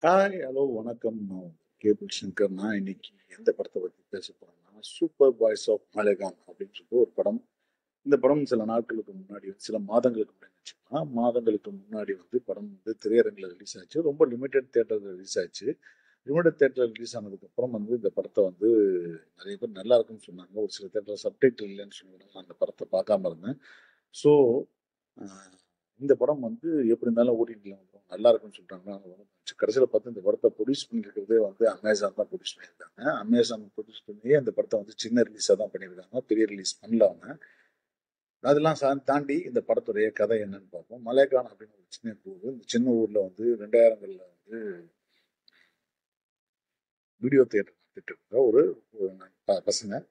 Hi, hello, வணக்கம். நான் cable Shankar. நான் இன்னைக்கு எந்த படத்தை பத்தி பேச போறேன்னா, சூப்பர் பாய்ஸ் ஆஃப் மலைகான் அப்படின்னு சொல்லிட்டு ஒரு படம். இந்த படம் சில நாட்களுக்கு முன்னாடி, சில மாதங்களுக்கு முன்னாடி வச்சுக்கலாம். மாதங்களுக்கு முன்னாடி படம் திரையரங்கில் ரிலீஸ் ஆச்சு. ரொம்ப லிமிடெட் தியேட்டர்ல ரிலீஸ் ஆச்சு. லிமிடெட் தியேட்டர்ல ரிலீஸ் ஆனதுக்கு அப்புறம் இந்த படத்தை நிறைய பேர் நல்லா இருக்குன்னு சொன்னாங்க. ஒரு சில தியேட்டர்ல சப்டைட்டில் இல்லைன்னு சொன்னாங்க. நான் அந்த படத்தை பார்க்காம இருந்தேன். ஸோ இந்த படம் எப்படி இருந்தாலும் ஓடிடில வந்துரும். நல்லா இருக்குன்னு சொல்லிட்டாங்க. கடைசியில பார்த்தா இந்த படத்த ப்ரொடியூஸ் பண்ணியிருக்கிறதே அமேசான் தான் ப்ரொடியூஸ் பண்ணியிருக்காங்க. அமேசான் ப்ரொடியூஸ் பண்ணி அந்த படத்த சின்ன ரிலீஸா தான் பண்ணியிருக்காங்க. பெரிய ரிலீஸ் பண்ணல அவங்க. அதெல்லாம் தாண்டி இந்த படத்துடைய கதை என்னன்னு பார்ப்போம். மலைக்கான் அப்படின்னு ஒரு சின்ன ஊர். இந்த சின்ன ஊர்ல 2000கள்ல வீடியோ தியேட்டர் நடத்திட்டு இருக்க ஒரு ஒரு பசங்க.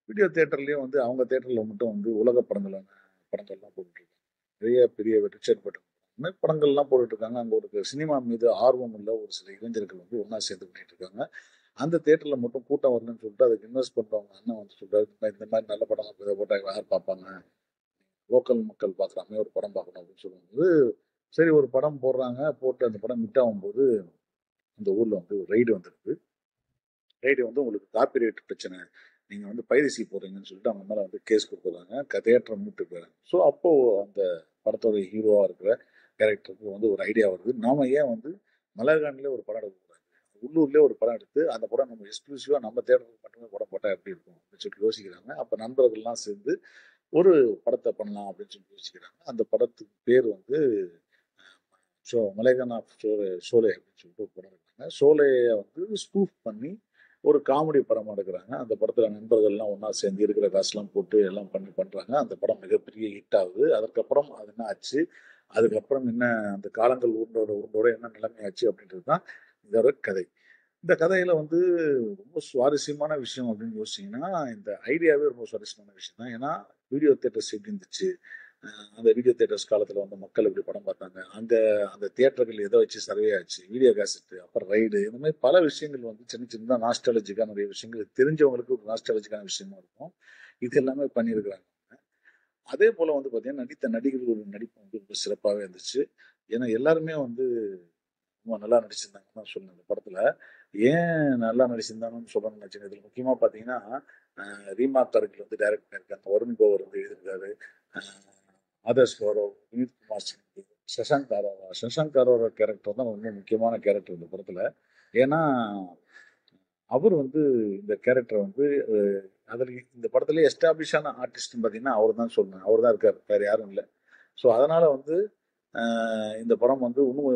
வீடியோ தியேட்டர்லயும் அவங்க தியேட்டர்ல மட்டும் உலக படங்கள்லாம் போட்டுட்டு இருக்காங்க. நிறைய பெரிய ரிச்சர்ட் பட்டன் படங்கள்லாம் போட்டுட்டு இருக்காங்க. அங்க ஒரு சினிமா மீது ஆர்வம் உள்ள ஒரு சில இளைஞர்கள் ஒண்ணா சேர்ந்து பண்ணிட்டு இருக்காங்க. அந்த தியேட்டர்ல மட்டும் கூட்டம் வரலன்னு சொல்லிட்டு அதுக்கு இன்வெஸ்ட் பண்றவங்க அண்ணன் சொல்றாரு, இந்த மாதிரி நல்ல படம் இதை போட்டா யார் பார்ப்பாங்க, லோக்கல் மக்கள் பார்க்குறாங்க, ஒரு படம் பார்க்கணும் அப்படின்னு சொல்லும்போது, சரி ஒரு படம் போடுறாங்க. போட்டு அந்த படம் ஹிட் ஆகும்போது அந்த ஊர்ல ஒரு ரைடு வந்துருக்கு. ரைடு உங்களுக்கு காப்பிரைட் பிரச்சனை, நீங்க பைரசி போடுறீங்கன்னு சொல்லிட்டு அவங்க மேல கேஸ் கொடுக்குறாங்க. தியேட்டரை மூட்டு போயிறாங்க. ஸோ அப்போ அந்த படத்தோட ஹீரோவா இருக்கிற கேரக்டருக்கு ஒரு ஐடியா வருது. நாம ஏன் மலர்காண்டிலே ஒரு படம் எடுக்கக்கூடாது, உள்ளூர்லேயே ஒரு படம் எடுத்து அந்த படம் நம்ம எக்ஸ்க்ளூசிவா நம்ம தேட்டருக்கு மட்டுமே படம் போட்டா எப்படி இருக்கும் அப்படின்னு சொல்லிட்டு யோசிக்கிறாங்க. அப்ப நண்பர்கள்லாம் சேர்ந்து ஒரு படத்தை பண்ணலாம் அப்படின்னு சொல்லி யோசிக்கிறாங்க. அந்த படத்துக்கு பேர் மலைகான் ஆஃப் சோலே அப்படின்னு சொல்லிட்டு ஒரு படம் எடுக்கிறாங்க. சோலையை ஸ்பூஃப் பண்ணி ஒரு காமெடி படமா எடுக்கிறாங்க. அந்த படத்துல நண்பர்கள்லாம் ஒண்ணா சேர்ந்து இருக்கிற காசுலாம் போட்டு எல்லாம் பண்ணி பண்றாங்க. அந்த படம் மிகப்பெரிய ஹிட் ஆகுது. அதுக்கப்புறம் அது என்ன ஆச்சு, அதுக்கப்புறம் என்ன, அந்த காலங்கள் உருண்டோட உருண்டோட என்ன நிலைமை ஆச்சு அப்படின்றது தான் இதோட கதை. இந்த கதையில ரொம்ப சுவாரஸ்யமான விஷயம் அப்படின்னு யோசிச்சீங்கன்னா, இந்த ஐடியாவே ரொம்ப சுவாரஸ்யமான விஷயம் தான். ஏன்னா வீடியோ தியேட்டர்ஸ் எப்படி இருந்துச்சு, அந்த வீடியோ தியேட்டர்ஸ் காலத்துல மக்கள் எப்படி படம் பார்த்தாங்க, அந்த அந்த தியேட்டர்கள் எதை வச்சு சர்வே ஆச்சு, வீடியோ கேசட், அப்புறம் ரைடு, இந்த மாதிரி பல விஷயங்கள் சின்ன சின்னதா நாஸ்டாலஜிக்கா நிறைய விஷயங்கள் தெரிஞ்சவங்களுக்கு ஒரு நாஸ்டாலஜிக்கான விஷயமா இருக்கும். இது எல்லாமே பண்ணியிருக்கிறாங்க. அதே போல பாத்தீங்கன்னா நடித்த நடிகர்களோட நடிப்பு ரொம்ப சிறப்பாகவே இருந்துச்சு. ஏன்னா எல்லாருமே ரொம்ப நல்லா நடிச்சிருந்தாங்கன்னு தான் சொல்லணும் இந்த படத்துல. ஏன் நல்லா நடிச்சிருந்தாங்கன்னு சொல்லணும்னு வச்சுக்கோங்க. இதுல முக்கியமா பாத்தீங்கன்னா, ரீமா கருக்கில் டைரக்ட் பண்ணியிருக்காங்க. வருண் கோவர் எழுதியிருக்காரு. ஆதர்ஷ் கௌரவ், வினீத் குமார் சிங், சஷாங்க் அரோரா. சஷாங்க் அரோரா கேரக்டர் தான் ரொம்ப முக்கியமான கேரக்டர் இந்த படத்துல. ஏன்னா அவர் இந்த கேரக்டர் அதில் இந்த படத்துலயே எஸ்டாப்ளிஷான ஆர்டிஸ்ட்னு பார்த்தீங்கன்னா அவர் தான் சொல்லணும். அவர் தான் இருக்கார், வேற யாரும் இல்லை. ஸோ அதனால இந்த படம் இன்னும்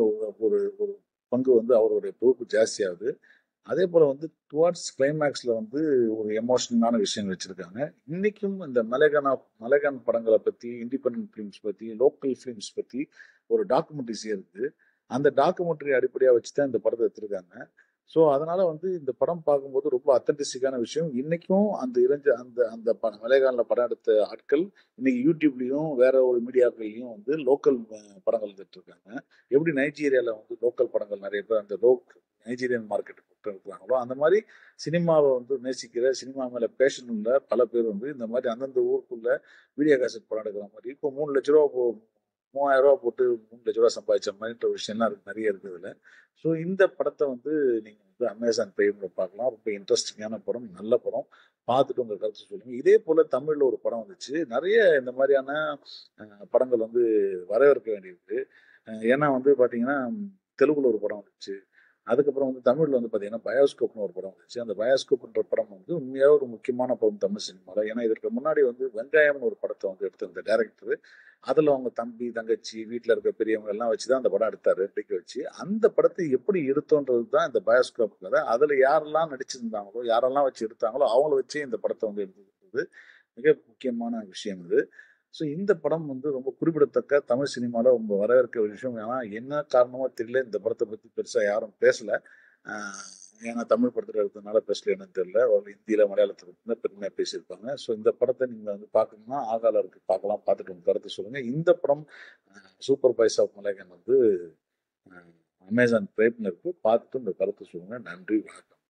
ஒரு ஒரு பங்கு அவருடைய பொறுப்பு ஜாஸ்தியாகுது. அதே போல டுவார்ட்ஸ் கிளைமேக்ஸ்ல ஒரு எமோஷனலான விஷயம் வச்சிருக்காங்க. இன்னைக்கும் இந்த மலைகான் படங்களை பத்தி, இண்டிபெண்டன்ட் ஃபிலிம்ஸ் பத்தி, லோக்கல் ஃபிலிம்ஸ் பத்தி ஒரு டாக்குமெண்ட்ரிஸ் இருக்கு. அந்த டாக்குமெண்ட்ரி அடிப்படையா வச்சு தான் இந்த படத்தை எடுத்திருக்காங்க. ஸோ அதனால இந்த படம் பார்க்கும்போது ரொம்ப அத்தன்டிசிக்கான விஷயம். இன்னைக்கும் அந்த இளைஞ அந்த அந்த மலைகாலில் படம் எடுத்த ஆட்கள் இன்னைக்கு யூடியூப்லயும் வேற ஒரு மீடியாக்கள்லயும் லோக்கல் படங்கள் எடுத்துட்டு இருக்காங்க. எப்படி நைஜீரியால லோக்கல் படங்கள் நிறைய பேர் அந்த நைஜீரியன் மார்க்கெட்டுக்கு இருக்கிறாங்களோ, அந்த மாதிரி சினிமாவை நேசிக்கிற, சினிமா மேல பேஷன் உள்ள பல பேர் இந்த மாதிரி அந்தந்த ஊருக்குள்ள வீடியோ கேசட் படம் எடுக்கிற மாதிரி இப்போ 3 லட்ச ரூபா 3000 ரூபா போட்டு 3 லட்ச ரூபா சம்பாதிச்ச மாதிரின்ற விஷயம்லாம் நிறைய இருக்குதுல்ல. ஸோ இந்த படத்தை நீங்க அமேசான் பிரைம்ல பார்க்கலாம். ரொம்ப இன்ட்ரெஸ்டிங்கான படம், நல்ல படம். பார்த்துட்டு உங்க கருத்து சொல்லுங்க. இதே போல தமிழ்ல ஒரு படம் வந்துச்சு. நிறைய இந்த மாதிரியான படங்கள் வரவேற்க வேண்டியிருக்கு. ஏன்னா பாத்தீங்கன்னா தெலுங்குல ஒரு படம் வந்துச்சு. அதுக்கப்புறம் தமிழ்ல பாத்தீங்கன்னா பயோஸ்கோப்னு ஒரு படம் வந்துச்சு. அந்த பயோஸ்கோப்ன்ற படம் உண்மையாக ஒரு முக்கியமான படம் தமிழ் சினிமால. ஏன்னா இதற்கு முன்னாடி வெங்காயம்னு ஒரு படத்தை எடுத்திருந்த டைரக்டர். அதுல அவங்க தம்பி, தங்கச்சி, வீட்டுல இருக்க பெரியவங்க எல்லாம் வச்சுதான் அந்த படம் எடுத்தாரு, பிடிக்க வச்சு. அந்த படத்தை எப்படி எடுத்தோன்றது தான் இந்த பயோஸ்கோப் கதை. அதுல யாரெல்லாம் நடிச்சிருந்தாங்களோ, யாரெல்லாம் வச்சு எடுத்தாங்களோ அவங்கள வச்சு இந்த படத்தை எடுத்தது மிக முக்கியமான விஷயம் இது. ஸோ இந்த படம் ரொம்ப குறிப்பிடத்தக்க தமிழ் சினிமால ரொம்ப வரவேற்க ஒரு விஷயம். ஏன்னா என்ன காரணமோ தெரியல, இந்த படத்தை பத்தி பெருசா யாரும் பேசல. ஆஹ் ஏன்னா தமிழ் படத்துல எடுத்ததுனால பேசல என்னன்னு தெரியல. ஒரு ஹிந்தியில, மலையாளத்துல இருந்தா பெருமையா பேசியிருப்பாங்க. ஸோ இந்த படத்தை நீங்க பார்க்கணும்னா ஆகால இருக்கு, பார்க்கலாம். பார்த்துட்டு உங்க கருத்து சொல்லுங்க. இந்த படம் சூப்பர் பாய்ஸ் ஆஃப் மலைகன் அமேசான் பிரைம்ல இருக்கு. பார்த்துட்டு உங்க கருத்து சொல்லுங்க. நன்றி, வணக்கம்.